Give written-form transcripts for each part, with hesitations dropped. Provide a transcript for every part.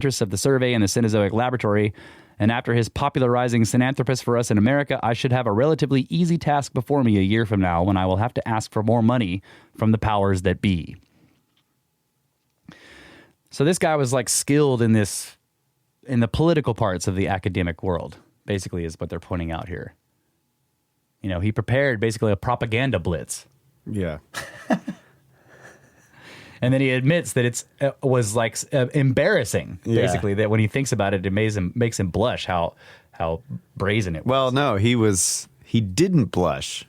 interests of the survey in the Cenozoic laboratory, and after his popularizing Synanthropus for us in America, I should have a relatively easy task before me a year from now when I will have to ask for more money from the powers that be. So this guy was like skilled in the political parts of the academic world, basically is what they're pointing out here. You know, he prepared basically a propaganda blitz. Yeah. And then he admits that it was like embarrassing, basically, that when he thinks about it, it makes him blush how brazen it was. Well, no, he didn't blush,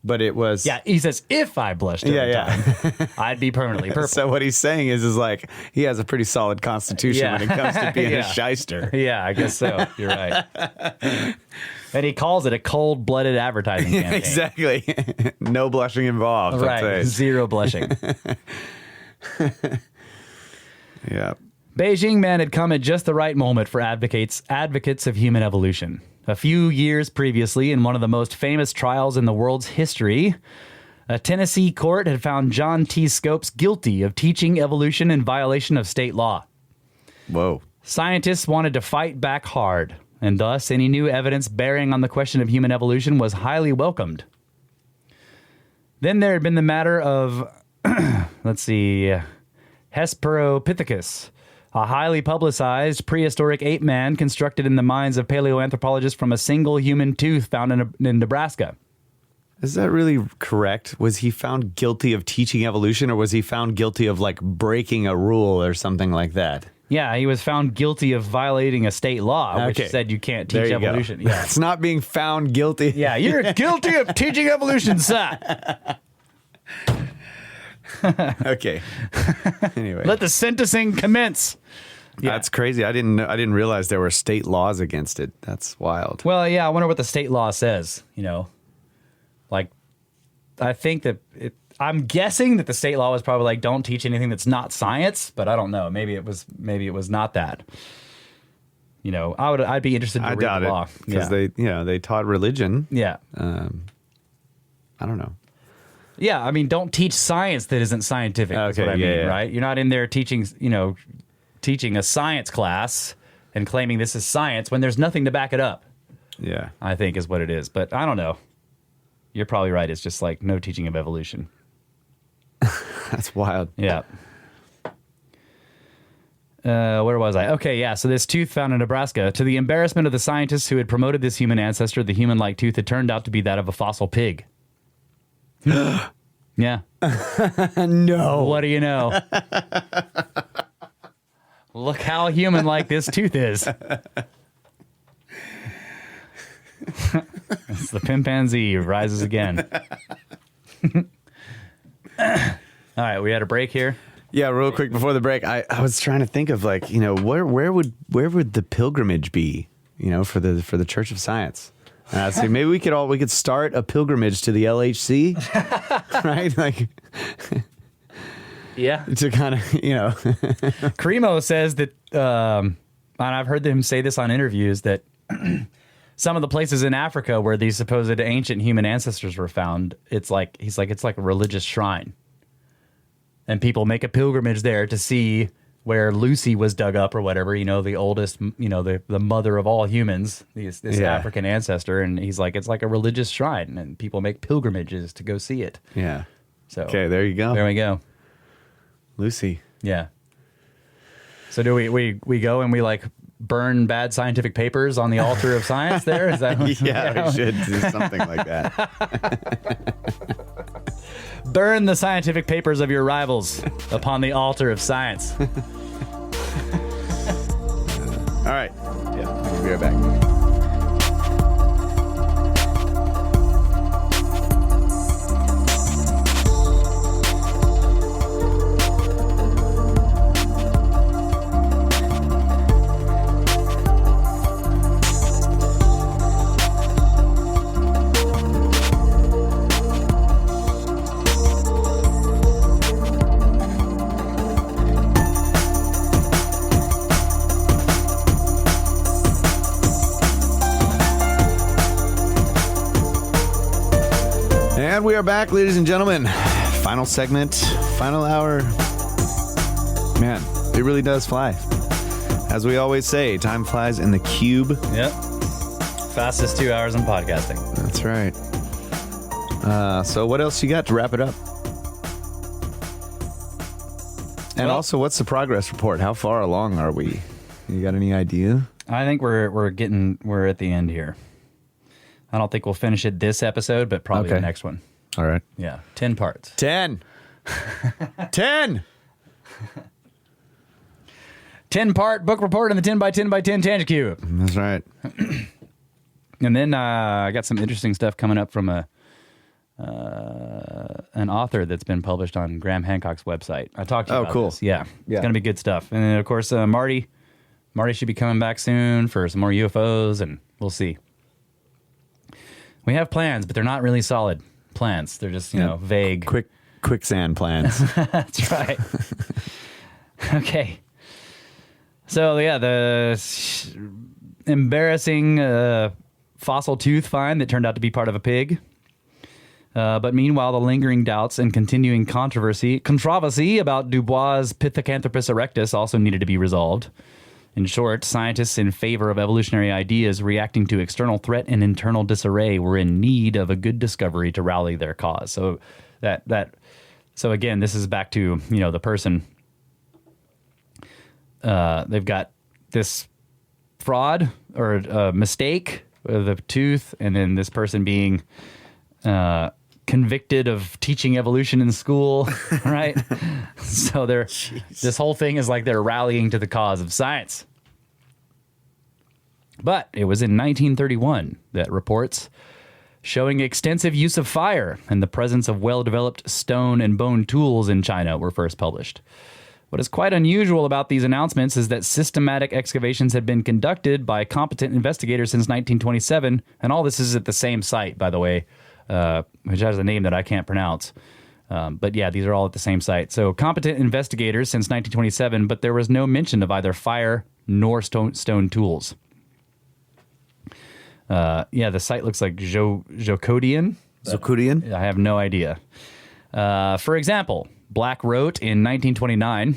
but it was. Yeah, he says, if I blushed every time, I'd be permanently purple. So what he's saying is like he has a pretty solid constitution when it comes to being a shyster. Yeah, I guess so. You're right. And he calls it a cold-blooded advertising campaign. Exactly. No blushing involved. Right, zero blushing. Yeah. Beijing Man had come at just the right moment for advocates of human evolution. A few years previously, in one of the most famous trials in the world's history, a Tennessee court had found John T. Scopes guilty of teaching evolution in violation of state law. Whoa. Scientists wanted to fight back hard, and thus any new evidence bearing on the question of human evolution was highly welcomed. Then there had been the matter of let's see, Hesperopithecus, a highly publicized prehistoric ape man constructed in the minds of paleoanthropologists from a single human tooth found in Nebraska. Is that really correct? Was he found guilty of teaching evolution, or was he found guilty of like breaking a rule or something like that? Yeah, he was found guilty of violating a state law, which said you can't teach evolution. Yeah. It's not being found guilty. Yeah, you're guilty of teaching evolution, sir. Okay. Anyway, let the sentencing commence. Yeah. That's crazy. I didn't realize there were state laws against it. That's wild. Well, yeah, I wonder what the state law says. You know, like I think that I'm guessing that the state law was probably like don't teach anything that's not science, but I don't know. Maybe it was not that. You know, I'd be interested to read the law because they taught religion. Yeah. I don't know. Yeah, I mean, don't teach science that isn't scientific. That's what I mean, right? You're not in there teaching a science class and claiming this is science when there's nothing to back it up. Yeah. I think is what it is. But I don't know. You're probably right. It's just like no teaching of evolution. That's wild. Yeah. Where was I? Okay, yeah. So this tooth found in Nebraska. To the embarrassment of the scientists who had promoted this human ancestor, the human-like tooth had turned out to be that of a fossil pig. Yeah. No. What do you know? Look how human-like this tooth is. It's the chimpanzee rises again. All right, we had a break here. Yeah, real quick before the break, I was trying to think of like, you know, where would the pilgrimage be, you know, for the Church of Science? So maybe we could start a pilgrimage to the LHC, right? Like, yeah, to kind of, you know. Cremo says that, and I've heard them say this on interviews, that some of the places in Africa where these supposed ancient human ancestors were found, it's like a religious shrine, and people make a pilgrimage there to see where Lucy was dug up or whatever, you know, the oldest, you know, the mother of all humans, this African ancestor. And he's like, it's like a religious shrine and people make pilgrimages to go see it. Yeah. So, okay, there you go. There we go. Lucy. Yeah. So do we go and we like burn bad scientific papers on the altar of science there? Is that what, yeah, we should do something like that. Burn the scientific papers of your rivals upon the altar of science. All right. Yeah, we'll be right back. And we are back, ladies and gentlemen. Final segment, final hour. Man, it really does fly. As we always say, time flies in the cube. Yep. Fastest 2 hours in podcasting. That's right. So what else you got to wrap it up? And also, what's the progress report? How far along are we? You got any idea? I think we're at the end here. I don't think we'll finish it this episode, but probably the next one. All right. Yeah. 10 parts. 10. 10. 10-part book report in the 10 by 10 by 10 Tangent Cube. That's right. And then I got some interesting stuff coming up from an author that's been published on Graham Hancock's website. I talked to you about this. Yeah. It's going to be good stuff. And then, of course, Marty should be coming back soon for some more UFOs, and we'll see. We have plans, but they're not really solid plans. They're just, you know, vague. Quicksand plans. That's right. Okay. So, yeah, the embarrassing fossil tooth find that turned out to be part of a pig. But meanwhile, the lingering doubts and continuing controversy about Dubois' Pithecanthropus erectus also needed to be resolved. In short, scientists in favor of evolutionary ideas reacting to external threat and internal disarray were in need of a good discovery to rally their cause. So so again, this is back to, you know, the person. They've got this fraud or mistake of the tooth, and then this person being convicted of teaching evolution in school, right? So this whole thing is like they're rallying to the cause of science. But it was in 1931 that reports showing extensive use of fire and the presence of well-developed stone and bone tools in China were first published. What is quite unusual about these announcements is that systematic excavations had been conducted by competent investigators since 1927, and all this is at the same site, by the way, which has a name that I can't pronounce. But yeah, these are all at the same site. So competent investigators since 1927, but there was no mention of either fire nor stone tools. The site looks like Zhoukoudian. Zhoukoudian? I have no idea. For example, Black wrote in 1929,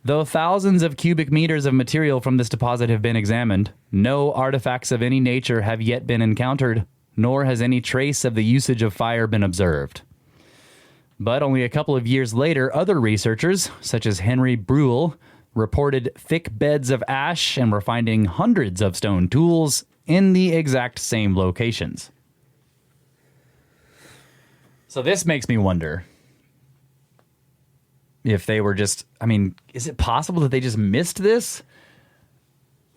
though thousands of cubic meters of material from this deposit have been examined, no artifacts of any nature have yet been encountered, nor has any trace of the usage of fire been observed. But only a couple of years later, other researchers, such as Henry Bruhl, reported thick beds of ash and were finding hundreds of stone tools in the exact same locations. So this makes me wonder if they were just, is it possible that they just missed this?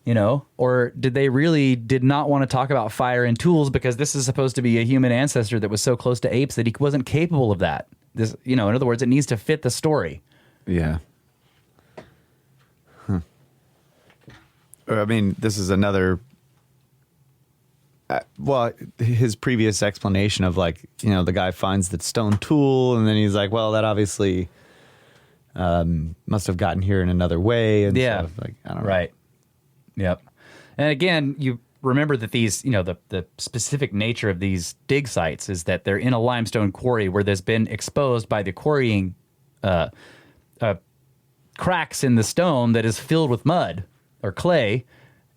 You know, or did they really did not want to talk about fire and tools because this is supposed to be a human ancestor that was so close to apes that he wasn't capable of that? This, you know, in other words, it needs to fit the story. Yeah. This is another. His previous explanation of the guy finds the stone tool and then he's like, well, that obviously must have gotten here in another way. And yeah. So, I don't know. Right. Yep. And again, you remember that these, the specific nature of these dig sites is that they're in a limestone quarry where there's been exposed by the quarrying cracks in the stone that is filled with mud or clay,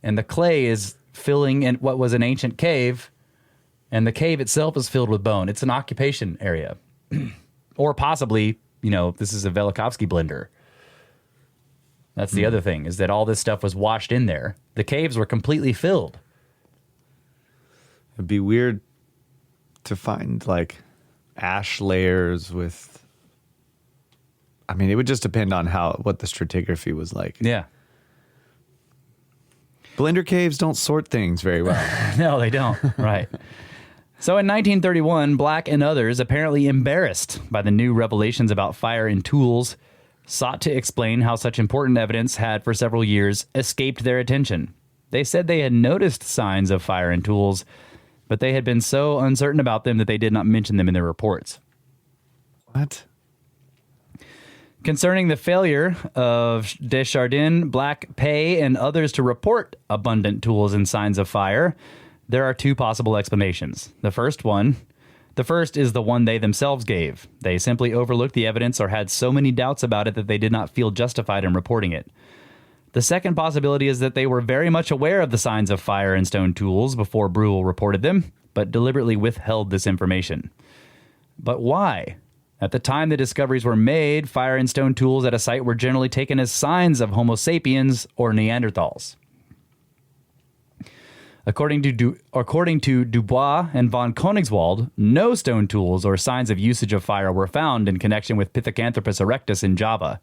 and the clay is filling in what was an ancient cave, and the cave itself is filled with bone. It's an occupation area. Or possibly, this is a Velikovsky blender. That's the other thing, is that all this stuff was washed in there. The caves were completely filled. It'd be weird to find ash layers with. It would just depend on what the stratigraphy was like. Yeah. Blender caves don't sort things very well. No, they don't. Right. So in 1931, Black and others, apparently embarrassed by the new revelations about fire and tools, sought to explain how such important evidence had for several years escaped their attention. They said they had noticed signs of fire and tools, but they had been so uncertain about them that they did not mention them in their reports. What? Concerning the failure of Deschardins, Black, Pei, and others to report abundant tools and signs of fire, there are two possible explanations. The first is the one they themselves gave. They simply overlooked the evidence or had so many doubts about it that they did not feel justified in reporting it. The second possibility is that they were very much aware of the signs of fire and stone tools before Brule reported them, but deliberately withheld this information. But why? At the time the discoveries were made, fire and stone tools at a site were generally taken as signs of Homo sapiens or Neanderthals. According to Dubois and von Koenigswald, no stone tools or signs of usage of fire were found in connection with Pithecanthropus erectus in Java.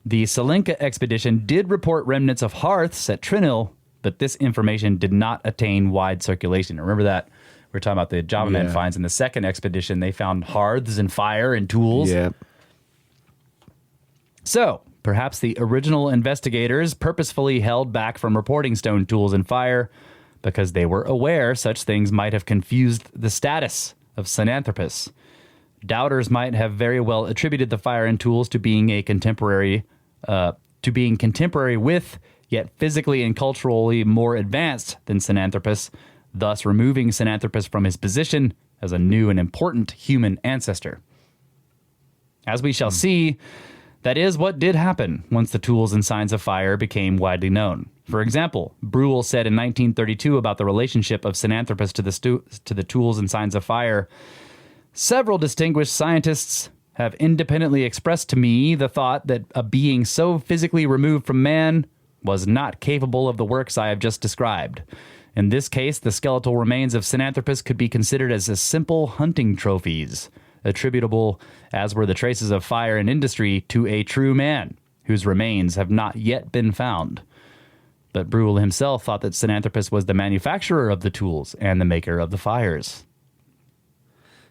The Salenka expedition did report remnants of hearths at Trinil, but this information did not attain wide circulation. Remember that? We were talking about the Java Man finds. In the second expedition, they found hearths and fire and tools. Yeah. So, perhaps the original investigators purposefully held back from reporting stone tools and fire because they were aware such things might have confused the status of Sinanthropus. Doubters might have very well attributed the fire and tools to being contemporary with, yet physically and culturally more advanced than Sinanthropus, thus removing Sinanthropus from his position as a new and important human ancestor. As we shall see, that is what did happen once the tools and signs of fire became widely known. For example, Brule said in 1932 about the relationship of Sinanthropus to the tools and signs of fire, "Several distinguished scientists have independently expressed to me the thought that a being so physically removed from man was not capable of the works I have just described. In this case, the skeletal remains of Sinanthropus could be considered as simple hunting trophies, attributable, as were the traces of fire and industry, to a true man, whose remains have not yet been found." But Brule himself thought that Sinanthropus was the manufacturer of the tools and the maker of the fires.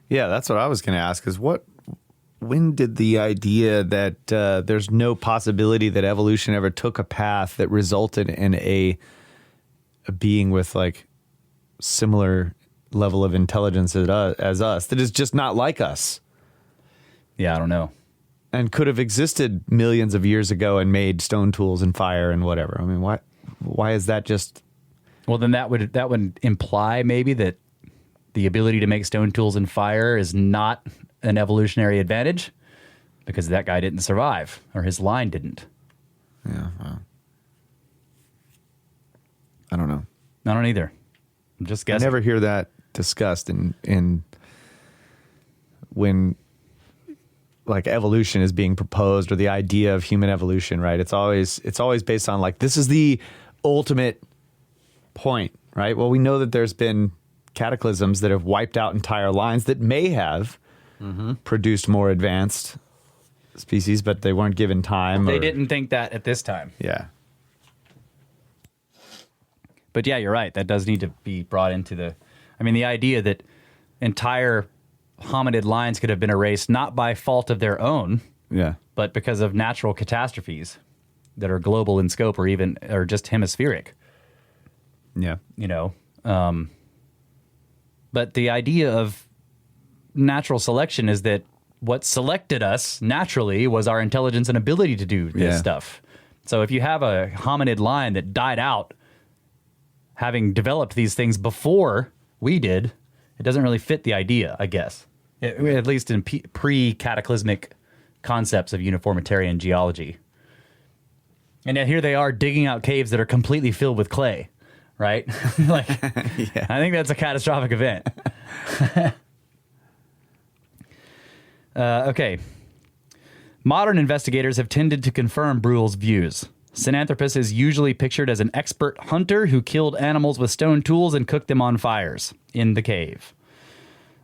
Yeah, that's what I was going to ask, is when did the idea that there's no possibility that evolution ever took a path that resulted in a being with like similar level of intelligence as us, that is just not like us? Yeah, I don't know. And could have existed millions of years ago and made stone tools and fire and whatever. I mean, why is that just... Well, then that would imply maybe that the ability to make stone tools and fire is not an evolutionary advantage because that guy didn't survive, or his line didn't. Yeah, well, I don't know. I don't either. I'm just guessing. I never hear that discussed in when like evolution is being proposed, or the idea of human evolution, right? It's always based on like, this is the ultimate point, right? Well, we know that there's been cataclysms that have wiped out entire lines that may have produced more advanced species, but they weren't given time. They didn't think that at this time. Yeah. But yeah, you're right. That does need to be brought into the... I mean, the idea that entire hominid lines could have been erased not by fault of their own, Yeah. but because of natural catastrophes that are global in scope or just hemispheric. Yeah. You know, but the idea of natural selection is that what selected us naturally was our intelligence and ability to do this stuff. So if you have a hominid line that died out having developed these things before we did, it doesn't really fit the idea, I guess, at least in pre-cataclysmic concepts of uniformitarian geology. And yet here they are digging out caves that are completely filled with clay. Right? Like, Yeah. I think that's a catastrophic event. Okay. Modern investigators have tended to confirm Brule's views. Sinanthropus is usually pictured as an expert hunter who killed animals with stone tools and cooked them on fires in the cave.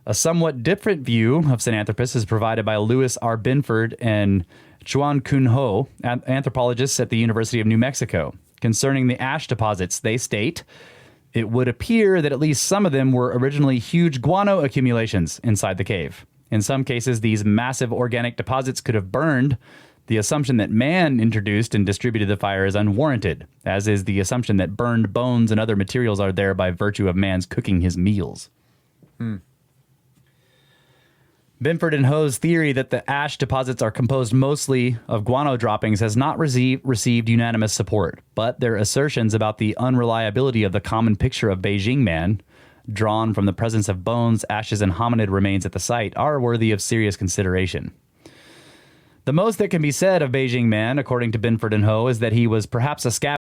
A somewhat different view of Sinanthropus is provided by Louis R. Binford and Chuan Kun Ho, anthropologists at the University of New Mexico. Concerning the ash deposits, they state, it would appear that at least some of them were originally huge guano accumulations inside the cave. In some cases, these massive organic deposits could have burned. The assumption that man introduced and distributed the fire is unwarranted, as is the assumption that burned bones and other materials are there by virtue of man's cooking his meals. Binford and Ho's theory that the ash deposits are composed mostly of guano droppings has not received unanimous support, but their assertions about the unreliability of the common picture of Beijing Man, drawn from the presence of bones, ashes, and hominid remains at the site, are worthy of serious consideration. The most that can be said of Beijing Man, according to Binford and Ho, is that he was perhaps a scavenger